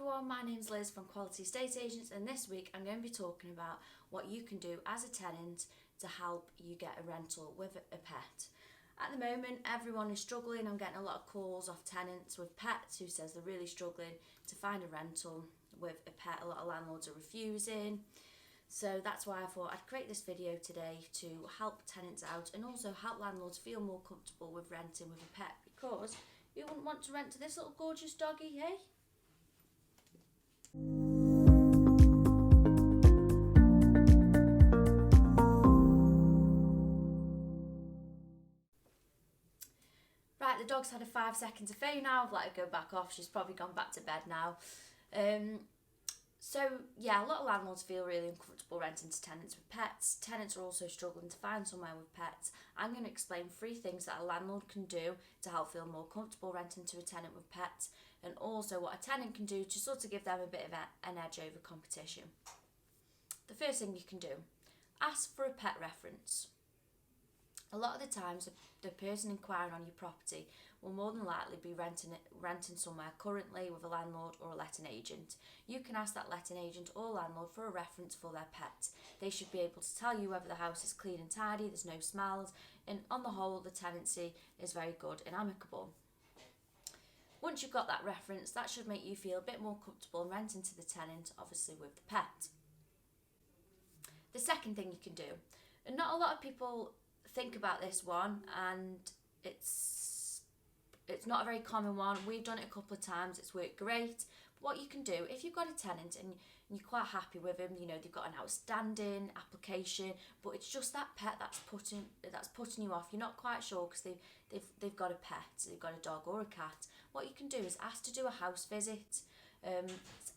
everyone, my name's Liz from Quality Estate Agents, and this week I'm going to be talking about what you can do as a tenant to help you get a rental with a pet. At the moment, everyone is struggling. I'm getting a lot of calls off tenants with pets who says they're really struggling to find a rental with a pet. A lot of landlords are refusing. So that's why I thought I'd create this video today to help tenants out and also help landlords feel more comfortable with renting with a pet, because you wouldn't want to rent to this little gorgeous doggy, hey? Right, the dog's had a 5 seconds of fame now. I've let her go back off. She's probably gone back to bed now. So yeah, a lot of landlords feel really uncomfortable renting to tenants with pets. Tenants are also struggling to find somewhere with pets. I'm going to explain 3 things that a landlord can do to help feel more comfortable renting to a tenant with pets, and also what a tenant can do to sort of give them a bit of an edge over competition. The first thing you can do, ask for a pet reference. A lot of the times, the person inquiring on your property will more than likely be renting somewhere currently with a landlord or a letting agent. You can ask that letting agent or landlord for a reference for their pet. They should be able to tell you whether the house is clean and tidy, there's no smells, and on the whole, the tenancy is very good and amicable. Once you've got that reference, that should make you feel a bit more comfortable renting to the tenant, obviously with the pet. The second thing you can do, and not a lot of people think about this one, and it's not a very common one. We've done it a couple of times, it's worked great. But what you can do, if you've got a tenant and you're quite happy with him, you know, they've got an outstanding application, but it's just that pet that's putting you off. You're not quite sure because they've got a pet, they've got a dog or a cat. What you can do is ask to do a house visit.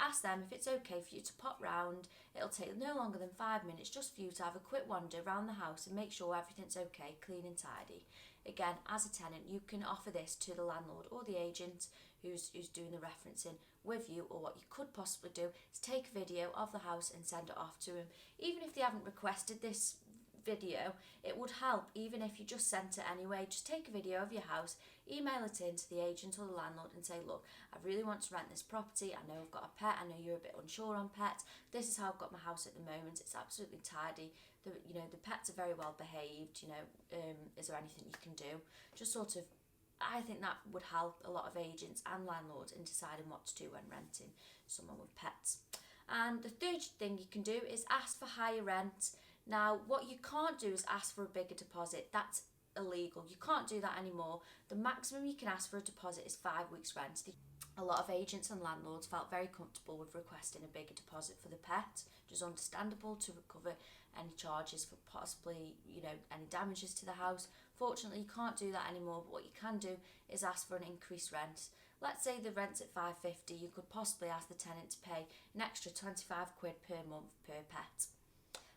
Ask them if it's okay for you to pop round. It'll take no longer than 5 minutes just for you to have a quick wander around the house and make sure everything's okay, clean and tidy. Again, as a tenant, you can offer this to the landlord or the agent who's doing the referencing with you, or what you could possibly do is take a video of the house and send it off to them. Even if they haven't requested this video, it would help even if you just sent it anyway. Just take a video of your house, email it in to the agent or the landlord and say, look, I really want to rent this property. I know I've got a pet. I know you're a bit unsure on pets. This is how I've got my house at the moment. It's absolutely tidy. The pets are very well behaved. Is there anything you can do? Just sort of, I think that would help a lot of agents and landlords in deciding what to do when renting someone with pets. And the third thing you can do is ask for higher rent. Now, what you can't do is ask for a bigger deposit. That's illegal. You can't do that anymore. The maximum you can ask for a deposit is 5 weeks' rent. A lot of agents and landlords felt very comfortable with requesting a bigger deposit for the pet, which is understandable, to recover any charges for possibly, any damages to the house. Fortunately, you can't do that anymore, but what you can do is ask for an increased rent. Let's say the rent's at £5.50, you could possibly ask the tenant to pay an extra £25 per month per pet.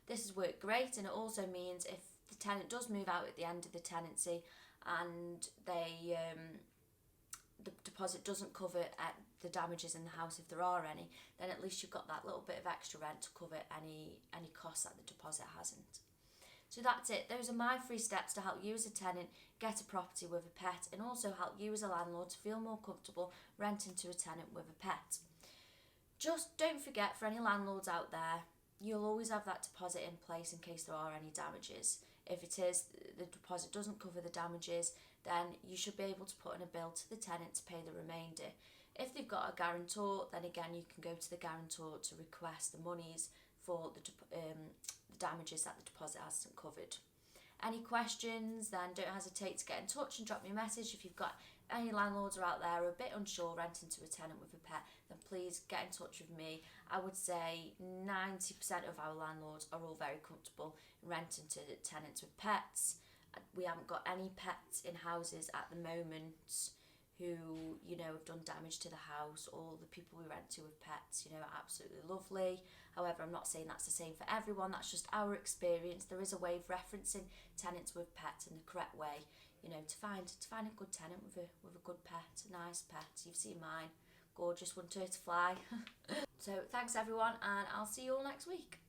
This has worked great, and it also means if the tenant does move out at the end of the tenancy and the deposit doesn't cover the damages in the house, if there are any, then at least you've got that little bit of extra rent to cover any costs that the deposit hasn't. So that's it. Those are my 3 steps to help you as a tenant get a property with a pet, and also help you as a landlord to feel more comfortable renting to a tenant with a pet. Just don't forget, for any landlords out there, you'll always have that deposit in place in case there are any damages. If the deposit doesn't cover the damages, then you should be able to put in a bill to the tenant to pay the remainder. If they've got a guarantor, then again you can go to the guarantor to request the monies for the damages that the deposit hasn't covered. Any questions, then don't hesitate to get in touch and drop me a message. If you've got any landlords are out there who are a bit unsure renting to a tenant with a pet, then please get in touch with me. I would say 90% of our landlords are all very comfortable renting to tenants with pets. We haven't got any pets in houses at the moment who, have done damage to the house. All the people we rent to with pets, are absolutely lovely. However, I'm not saying that's the same for everyone. That's just our experience. There is a way of referencing tenants with pets in the correct way, to find a good tenant with a good pet, a nice pet. You've seen mine, gorgeous, wouldn't hurt to fly. So thanks everyone, and I'll see you all next week.